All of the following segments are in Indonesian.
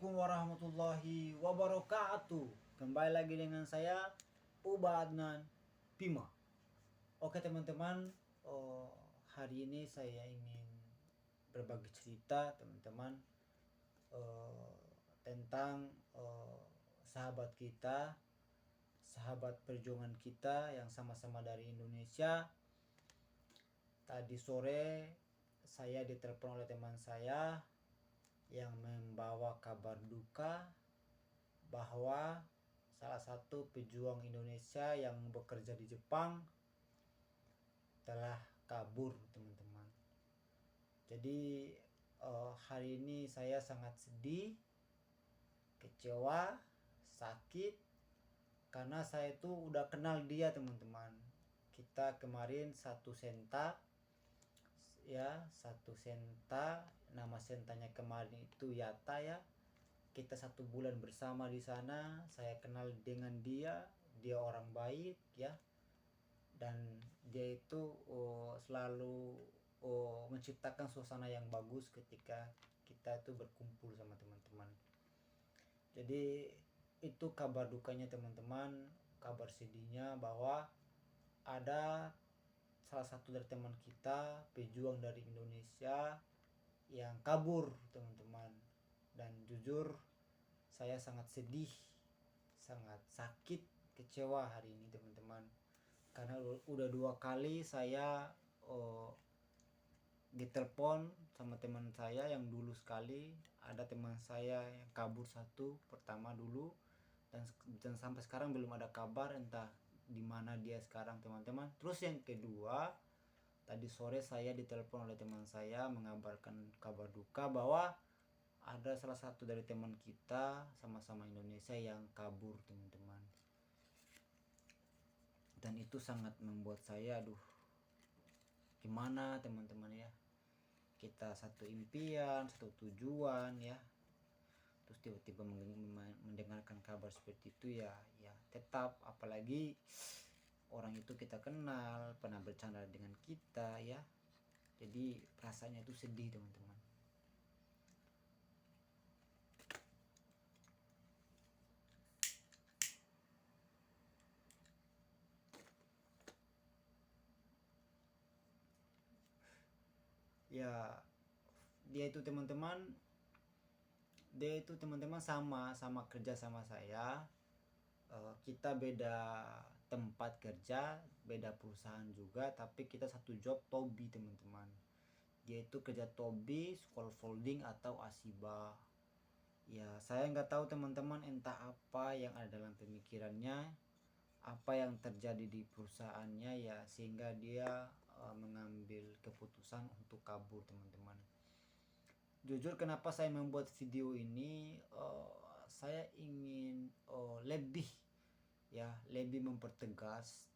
Assalamualaikum warahmatullahi wabarakatuh. Kembali lagi dengan saya Uba Adnan Bima. Oke teman-teman, hari ini saya ingin berbagi cerita teman-teman tentang sahabat kita, sahabat perjuangan kita yang sama-sama dari Indonesia. Tadi sore saya ditelepon oleh teman saya yang membawa kabar duka bahwa salah satu pejuang Indonesia yang bekerja di Jepang telah kabur teman-teman. Jadi hari ini saya sangat sedih, kecewa, sakit karena saya itu udah kenal dia teman-teman. Kita kemarin satu senta, nama sentanya kemarin itu Yata ya. Kita 1 bulan bersama di sana. Saya kenal dengan dia orang baik ya, dan dia itu selalu menciptakan suasana yang bagus ketika kita itu berkumpul sama teman-teman. Jadi itu kabar dukanya teman-teman, kabar sedihnya bahwa ada salah satu dari teman kita, pejuang dari Indonesia yang kabur teman-teman. Dan jujur saya sangat sedih, sangat sakit, kecewa hari ini teman-teman. Karena udah 2 kali saya ditelepon sama teman saya yang dulu sekali. Ada teman saya yang kabur satu pertama dulu, dan sampai sekarang belum ada kabar entah di mana dia sekarang teman-teman. Terus yang kedua, tadi sore saya ditelepon oleh teman saya mengabarkan kabar duka bahwa ada salah satu dari teman kita sama-sama Indonesia yang kabur teman-teman. Dan itu sangat membuat saya gimana teman-teman ya, kita satu impian, satu tujuan ya, terus tiba-tiba mendengarkan kabar seperti itu ya tetap, apalagi orang itu kita kenal, pernah bercanda dengan kita ya. Jadi rasanya itu sedih teman-teman. Ya dia itu teman-teman sama kerja sama saya. Kita beda tempat kerja, beda perusahaan juga, tapi kita satu job Tobi teman-teman. Dia itu kerja Tobi, scaffolding atau Asiba. Ya saya nggak tahu teman-teman, entah apa yang ada dalam pemikirannya, apa yang terjadi di perusahaannya ya, sehingga dia mengambil keputusan untuk kabur teman-teman. Jujur kenapa saya membuat video ini, saya ingin lebih mempertegas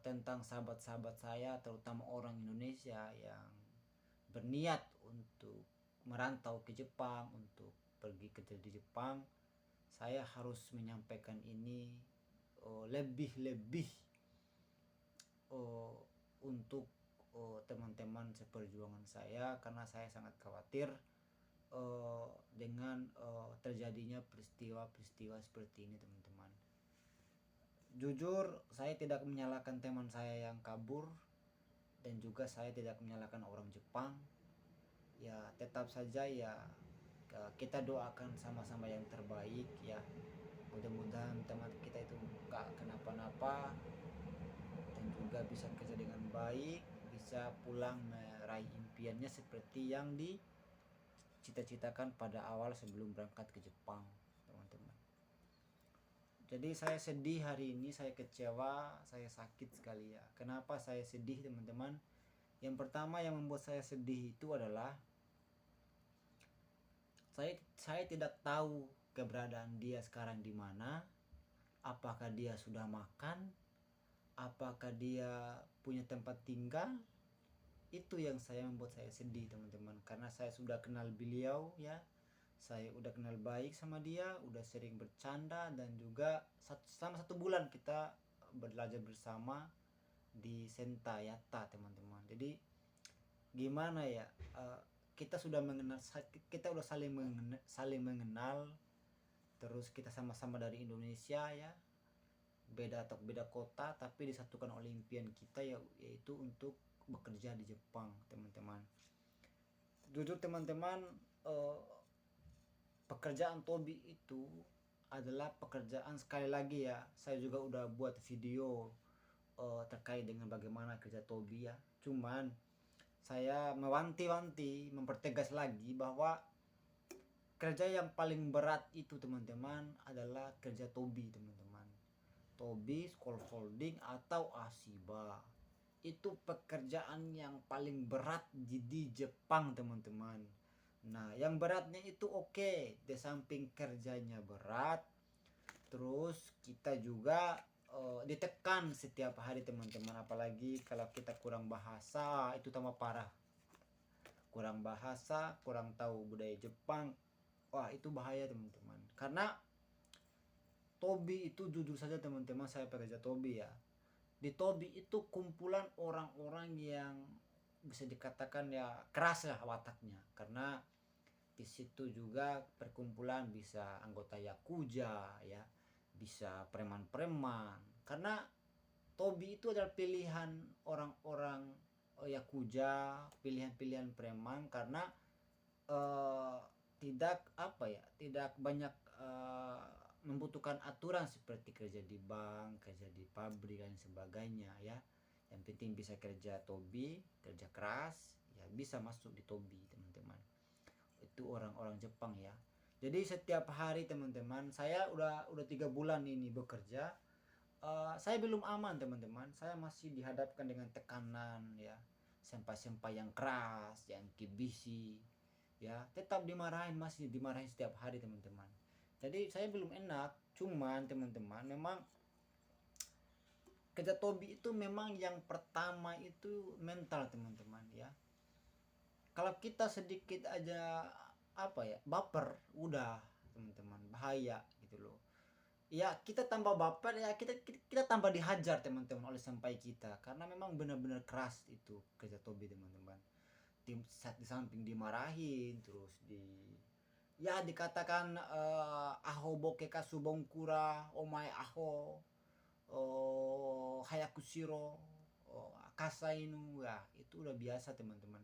tentang sahabat-sahabat saya, terutama orang Indonesia yang berniat untuk merantau ke Jepang, untuk pergi kerja di Jepang. Saya harus menyampaikan ini lebih untuk teman-teman seperjuangan saya, karena saya sangat khawatir dengan terjadinya peristiwa-peristiwa seperti ini teman-teman. Jujur saya tidak menyalahkan teman saya yang kabur, dan juga saya tidak menyalahkan orang Jepang. Ya tetap saja ya, kita doakan sama-sama yang terbaik ya. Mudah-mudahan teman kita itu gak kenapa-napa, dan juga bisa kerja dengan baik, bisa pulang meraih impiannya seperti yang dicita-citakan pada awal sebelum berangkat ke Jepang teman-teman. Jadi saya sedih hari ini, saya kecewa, saya sakit sekali ya. Kenapa saya sedih teman-teman? Yang pertama yang membuat saya sedih itu adalah saya tidak tahu keberadaan dia sekarang di mana. Apakah dia sudah makan? Apakah dia punya tempat tinggal? Itu yang membuat saya sedih teman-teman, karena saya sudah kenal beliau ya. Saya udah kenal baik sama dia, udah sering bercanda, dan juga selama 1 bulan kita belajar bersama di Senta Yata teman-teman. Jadi gimana ya, kita sudah mengenal, kita udah saling mengenal, terus kita sama-sama dari Indonesia ya, beda kota tapi disatukan oleh impian kita ya, yaitu untuk bekerja di Jepang teman-teman. Jujur teman-teman, pekerjaan Tobi itu adalah pekerjaan, sekali lagi ya, saya juga udah buat video terkait dengan bagaimana kerja Tobi ya. Cuman saya mewanti-wanti, mempertegas lagi bahwa kerja yang paling berat itu teman-teman adalah kerja Tobi teman-teman. Tobi, scaffolding atau Asiba. Itu pekerjaan yang paling berat di Jepang teman-teman. Nah, yang beratnya itu oke, di samping kerjanya berat, terus kita juga ditekan setiap hari teman-teman, apalagi kalau kita kurang bahasa itu tambah parah. Kurang bahasa, kurang tahu budaya Jepang, wah itu bahaya teman-teman. Karena Tobi itu jujur saja teman-teman, saya pekerja Tobi ya. Di Tobi itu kumpulan orang-orang yang bisa dikatakan ya keras lah wataknya, karena di situ juga perkumpulan bisa anggota yakuza ya, bisa preman-preman, karena Tobi itu adalah pilihan orang-orang yakuza, pilihan-pilihan preman, karena tidak apa ya, tidak banyak membutuhkan aturan seperti kerja di bank, kerja di pabrik dan sebagainya ya. Yang penting bisa kerja Tobi, kerja keras ya, bisa masuk di Tobi teman-teman. Itu orang-orang Jepang ya. Jadi setiap hari teman-teman, saya udah 3 bulan ini bekerja, saya belum aman teman-teman. Saya masih dihadapkan dengan tekanan ya, senpai-senpai yang keras, yang kibisi ya, tetap dimarahin, masih dimarahin setiap hari teman-teman. Jadi saya belum enak. Cuman teman-teman, memang kerja Tobi itu memang yang pertama itu mental teman-teman ya. Kalau kita sedikit aja apa ya, baper, udah teman-teman, bahaya gitu loh ya. Kita tambah baper ya, kita tambah dihajar teman-teman oleh sampai kita, karena memang benar-benar keras itu kerja Tobi teman-teman. Di samping dimarahin, terus ya dikatakan aho boke kasubongkura omae aho hayakushiro kasainu ya, itu udah biasa teman-teman.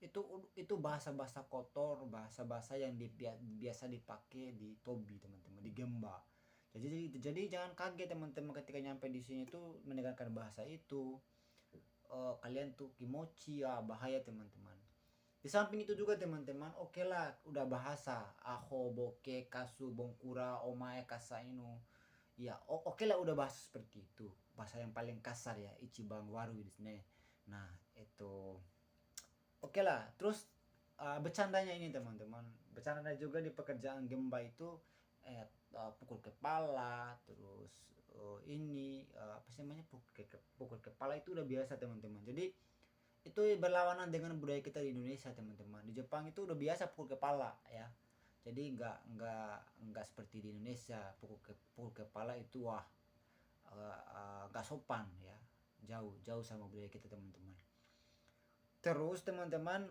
Itu bahasa-bahasa kotor, bahasa-bahasa yang biasa dipakai di Tobi teman-teman, di Gemba. Jadi jangan kaget teman-teman ketika nyampe di sini tuh mendengarkan bahasa itu. Kalian tuh kimochi ya, bahaya teman-teman. Di samping itu juga teman-teman, oke lah udah bahasa aho boke kasu bongkura omae kasainu ya, oke lah udah bahasa seperti itu, bahasa yang paling kasar ya, ichiban waru di sini. Nah itu oke lah. Terus bercandanya ini teman-teman, bercanda juga di pekerjaan Gemba itu pukul kepala, terus ini apa sih namanya, pukul kepala itu udah biasa teman-teman. Jadi itu berlawanan dengan budaya kita di Indonesia teman-teman. Di Jepang itu udah biasa pukul kepala ya. Jadi nggak seperti di Indonesia, pukul kepala itu wah nggak sopan ya, jauh sama budaya kita teman-teman. Terus teman-teman,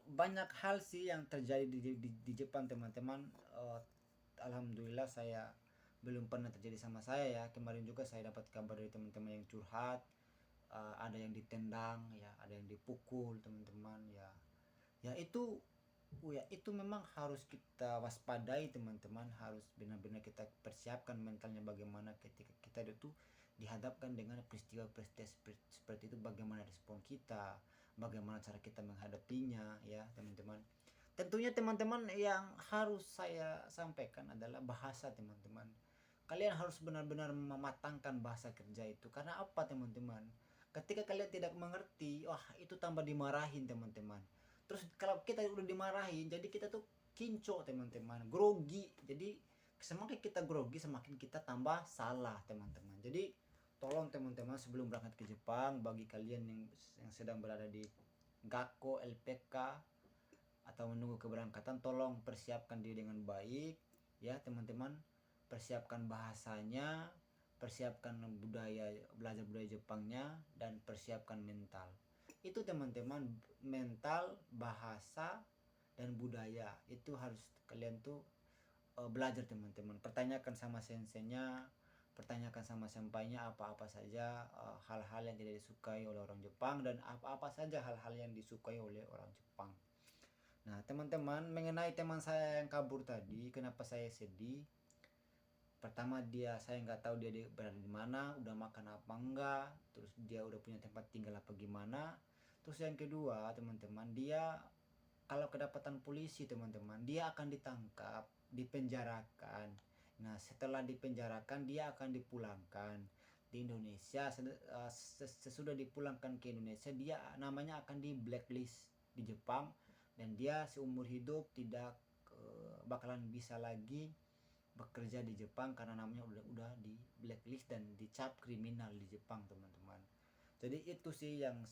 banyak hal sih yang terjadi di Jepang teman-teman. Alhamdulillah saya belum pernah terjadi sama saya ya. Kemarin juga saya dapat kabar dari teman-teman yang curhat, ada yang ditendang ya, ada yang dipukul teman-teman ya. Ya itu memang harus kita waspadai teman-teman, harus benar-benar kita persiapkan mentalnya bagaimana ketika kita itu dihadapkan dengan peristiwa-peristiwa seperti itu, bagaimana respon kita, bagaimana cara kita menghadapinya ya teman-teman. Tentunya teman-teman, yang harus saya sampaikan adalah bahasa teman-teman. Kalian harus benar-benar mematangkan bahasa kerja itu. Karena apa teman-teman? Ketika kalian tidak mengerti, wah itu tambah dimarahin teman-teman. Terus kalau kita udah dimarahin, jadi kita tuh kinco teman-teman, grogi. Jadi semakin kita grogi, semakin kita tambah salah teman-teman. Jadi tolong teman-teman, sebelum berangkat ke Jepang, bagi kalian yang sedang berada di Gakko, LPK, atau menunggu keberangkatan, tolong persiapkan diri dengan baik ya teman-teman. Persiapkan bahasanya, persiapkan belajar budaya Jepangnya, dan persiapkan mental. itu teman-teman, mental, bahasa, dan budaya itu harus kalian tuh belajar teman-teman. Pertanyakan sama senseinya, pertanyakan sama senpainya apa-apa saja hal-hal yang tidak disukai oleh orang Jepang, dan apa-apa saja hal-hal yang disukai oleh orang Jepang. Nah teman-teman, mengenai teman saya yang kabur tadi, kenapa saya sedih? Pertama, saya nggak tahu dia berada di mana, udah makan apa enggak, terus dia udah punya tempat tinggal apa gimana. Terus yang kedua teman-teman, dia kalau kedapatan polisi teman-teman, dia akan ditangkap, dipenjarakan. Nah setelah dipenjarakan dia akan dipulangkan di Indonesia. Sesudah dipulangkan ke Indonesia, dia namanya akan di blacklist di Jepang, dan dia seumur hidup tidak bakalan bisa lagi bekerja di Jepang karena namanya udah di blacklist dan dicap kriminal di Jepang teman-teman. Jadi itu sih yang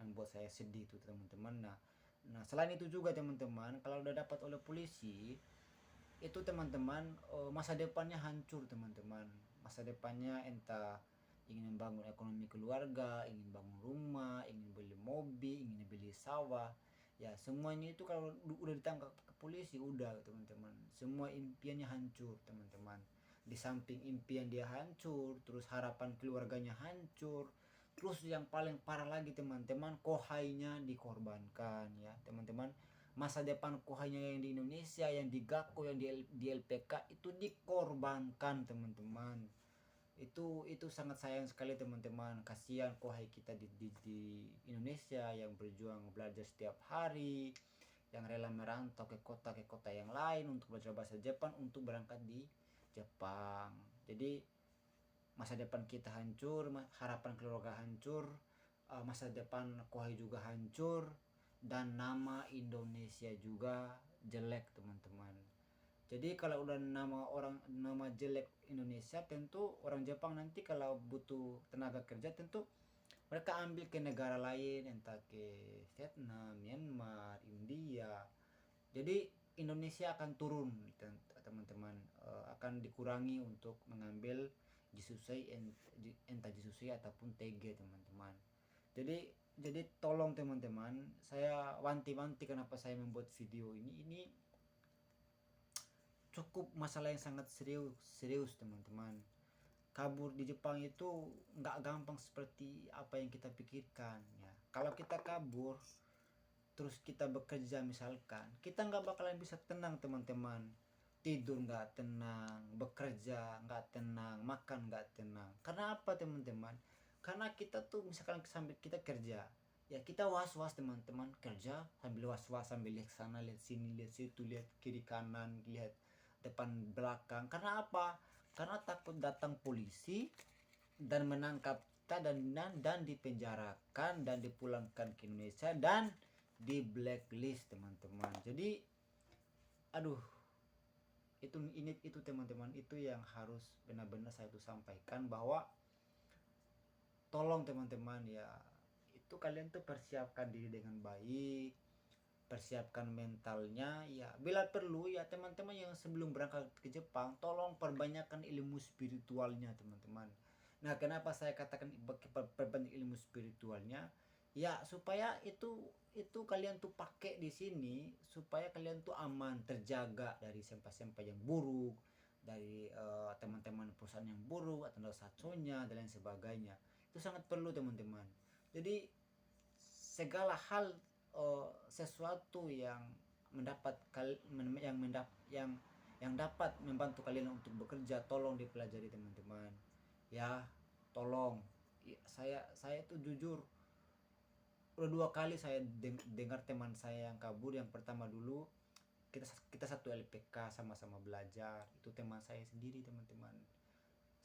membuat saya sedih itu teman-teman. Nah selain itu juga teman-teman, kalau udah dapat oleh polisi itu teman-teman, masa depannya hancur teman-teman. Masa depannya entah ingin membangun ekonomi keluarga, ingin bangun rumah, ingin beli mobil, ingin beli sawah, ya semuanya itu kalau udah ditangkap ke polisi udah teman-teman, semua impiannya hancur teman-teman. Di samping impian dia hancur, terus harapan keluarganya hancur, terus yang paling parah lagi teman-teman, kohainya dikorbankan ya teman-teman. Masa depan kohainya yang di Indonesia, yang di Gakko, yang di LPK itu dikorbankan teman-teman. Itu sangat sayang sekali teman-teman. Kasihan kohai kita di Indonesia yang berjuang belajar setiap hari, yang rela merantau ke kota yang lain untuk belajar bahasa Jepang, untuk berangkat di Jepang. Jadi masa depan kita hancur, harapan keluarga hancur, masa depan kohai juga hancur, dan nama Indonesia juga jelek teman-teman. Jadi kalau udah nama jelek Indonesia, tentu orang Jepang nanti kalau butuh tenaga kerja tentu mereka ambil ke negara lain, entah ke Vietnam, Myanmar, India. Jadi Indonesia akan turun teman-teman, akan dikurangi untuk mengambil Jisusei, entah Jisusei ataupun TG teman-teman. Jadi tolong teman-teman, saya wanti-wanti kenapa saya membuat video ini cukup masalah yang sangat serius teman-teman. Kabur di Jepang itu nggak gampang seperti apa yang kita pikirkan ya. Kalau kita kabur terus kita bekerja misalkan, kita nggak bakalan bisa tenang teman-teman. Tidur nggak tenang, bekerja nggak tenang, makan nggak tenang. Karena apa teman-teman? Karena kita tuh misalkan sambil kita kerja, ya kita was-was teman-teman, kerja sambil was-was, sambil lihat sana lihat sini lihat situ, lihat kiri kanan, lihat depan belakang. Karena apa? Karena takut datang polisi dan menangkap kita, dan dipenjarakan dan dipulangkan ke Indonesia dan di blacklist teman-teman. Jadi aduh, itu teman-teman, itu yang harus benar-benar saya tuh sampaikan, bahwa tolong teman-teman ya, itu kalian tuh persiapkan diri dengan baik, persiapkan mentalnya ya. Bila perlu ya teman-teman yang sebelum berangkat ke Jepang, tolong perbanyakkan ilmu spiritualnya teman-teman. Nah kenapa saya katakan perbanyak ilmu spiritualnya ya, supaya itu kalian tuh pakai di sini, supaya kalian tuh aman, terjaga dari sempai-sempai yang buruk, dari teman-teman perusahaan yang buruk atau satsonya dan lain sebagainya. Itu sangat perlu teman-teman. Jadi segala hal, sesuatu yang yang dapat membantu kalian untuk bekerja, tolong dipelajari teman-teman ya. Tolong, saya tuh jujur udah 2 kali saya dengar teman saya yang kabur. Yang pertama dulu kita satu LPK, sama-sama belajar, itu teman saya sendiri teman-teman,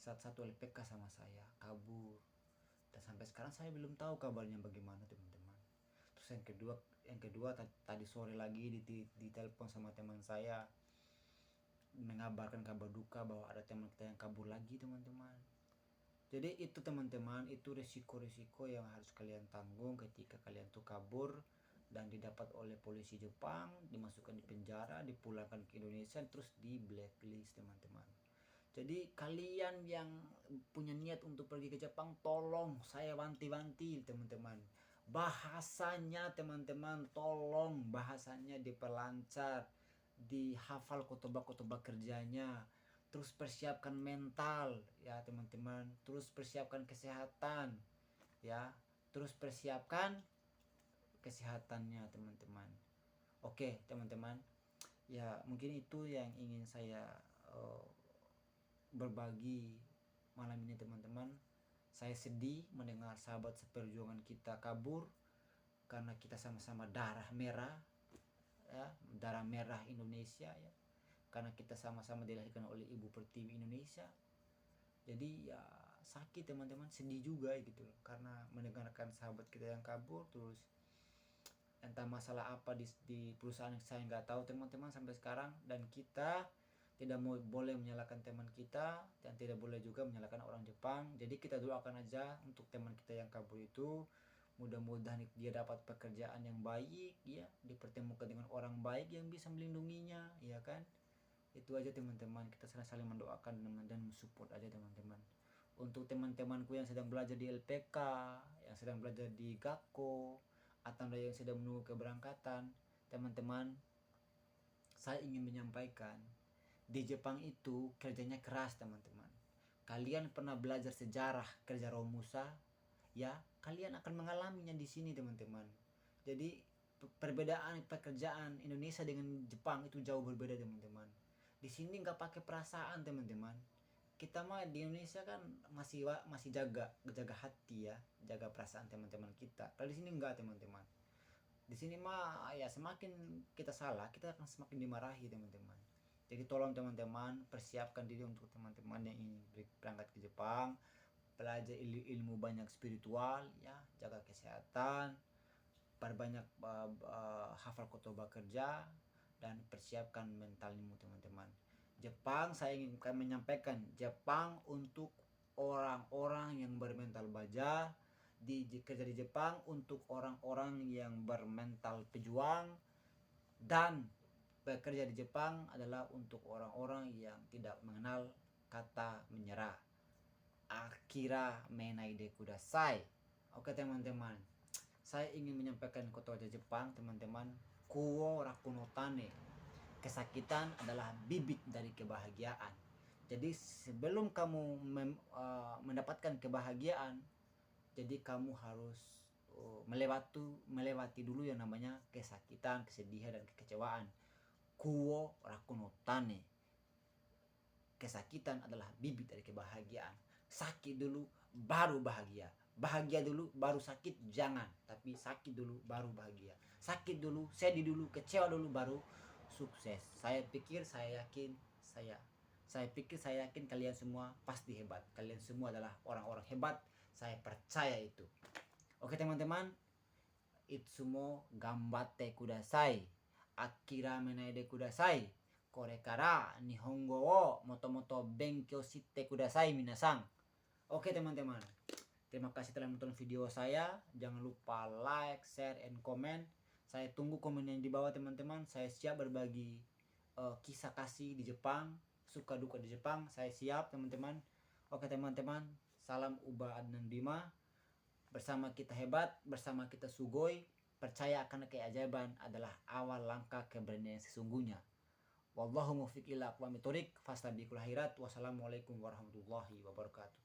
satu LPK sama saya, kabur, dan sampai sekarang saya belum tahu kabarnya bagaimana teman-teman. Terus yang kedua tadi sore lagi di telepon sama teman saya, mengabarkan kabar duka bahwa ada teman kita yang kabur lagi teman-teman. Jadi itu teman-teman, itu resiko-resiko yang harus kalian tanggung ketika kalian tuh kabur dan didapat oleh polisi Jepang, dimasukkan di penjara, dipulangkan ke Indonesia, terus di blacklist teman-teman. Jadi kalian yang punya niat untuk pergi ke Jepang, tolong saya wanti-wanti teman-teman, Bahasanya teman-teman, tolong bahasanya diperlancar, dihafal khotbah-khotbah kerjanya, terus persiapkan mental ya teman-teman, terus persiapkan kesehatan ya, terus persiapkan kesehatannya teman-teman. Oke teman-teman, ya mungkin itu yang ingin saya uh, berbagi malam ini teman-teman. Saya sedih mendengar sahabat seperjuangan kita kabur karena kita sama-sama darah merah ya, darah merah Indonesia ya, karena kita sama-sama dilahirkan oleh Ibu Pertiwi Indonesia. Jadi ya sakit teman-teman, sedih juga gitu loh, karena mendengarkan sahabat kita yang kabur. Terus entah masalah apa di perusahaan yang saya nggak tahu teman-teman sampai sekarang, dan kita tidak boleh menyalahkan teman kita dan tidak boleh juga menyalahkan orang Jepang. Jadi kita doakan aja untuk teman kita yang kabur itu, mudah-mudahan dia dapat pekerjaan yang baik ya, dipertemukan dengan orang baik yang bisa melindunginya ya kan. Itu aja teman-teman, kita saling mendoakan dan mensupport aja teman-teman. Untuk teman-temanku yang sedang belajar di LPK, yang sedang belajar di Gakko, atau yang sedang menunggu keberangkatan, teman-teman, saya ingin menyampaikan, di Jepang itu kerjanya keras teman-teman. Kalian pernah belajar sejarah kerja Romusa ya, kalian akan mengalaminya di sini teman-teman. Jadi perbedaan pekerjaan Indonesia dengan Jepang itu jauh berbeda teman-teman. Di sini nggak pakai perasaan teman-teman. Kita mah di Indonesia kan masih jaga hati ya, jaga perasaan teman-teman kita. Kalau di sini enggak teman-teman. Di sini mah ya semakin kita salah, kita akan semakin dimarahi teman-teman. Jadi tolong teman-teman persiapkan diri untuk teman-teman yang ingin berangkat ke Jepang, belajar ilmu banyak spiritual ya, jaga kesehatan, perbanyak hafal khotbah kerja, dan persiapkan mentalmu teman-teman. Jepang, saya ingin menyampaikan, Jepang untuk orang-orang yang bermental baja, kerja di Jepang untuk orang-orang yang bermental pejuang, dan bekerja di Jepang adalah untuk orang-orang yang tidak mengenal kata menyerah. Akira menaide kudasai. Oke teman-teman, saya ingin menyampaikan kata Jepang teman-teman. Kuo rakuno tane, kesakitan adalah bibit dari kebahagiaan. Jadi sebelum kamu mendapatkan kebahagiaan, jadi kamu harus melewati dulu yang namanya kesakitan, kesedihan, dan kekecewaan. Kuo rakuno tane, kesakitan adalah bibit dari kebahagiaan. Sakit dulu baru bahagia, bahagia dulu baru sakit, jangan, tapi sakit dulu baru bahagia, sakit dulu, sedih dulu, kecewa dulu baru sukses. Saya yakin kalian semua pasti hebat, kalian semua adalah orang-orang hebat, saya percaya itu. Oke teman-teman, itsumo gambatte kudasai, akira menaide kudasai, kore kara nihongo wo moto-moto benkyou shite kudasai minasan. Oke teman-teman, terima kasih telah menonton video saya. Jangan lupa like, share, and comment. Saya tunggu komen yang di bawah teman-teman. Saya siap berbagi kisah kasih di Jepang, suka duka di Jepang. Saya siap teman-teman. Oke teman-teman, salam Uba Adnan Bima. Bersama kita hebat, bersama kita sugoi. Percaya akan keajaiban adalah awal langkah keberanian sesungguhnya. Wallahu muwaffiq ila aqwamit thoriq, fastabiqul khairat. Wassalamualaikum warahmatullahi wabarakatuh.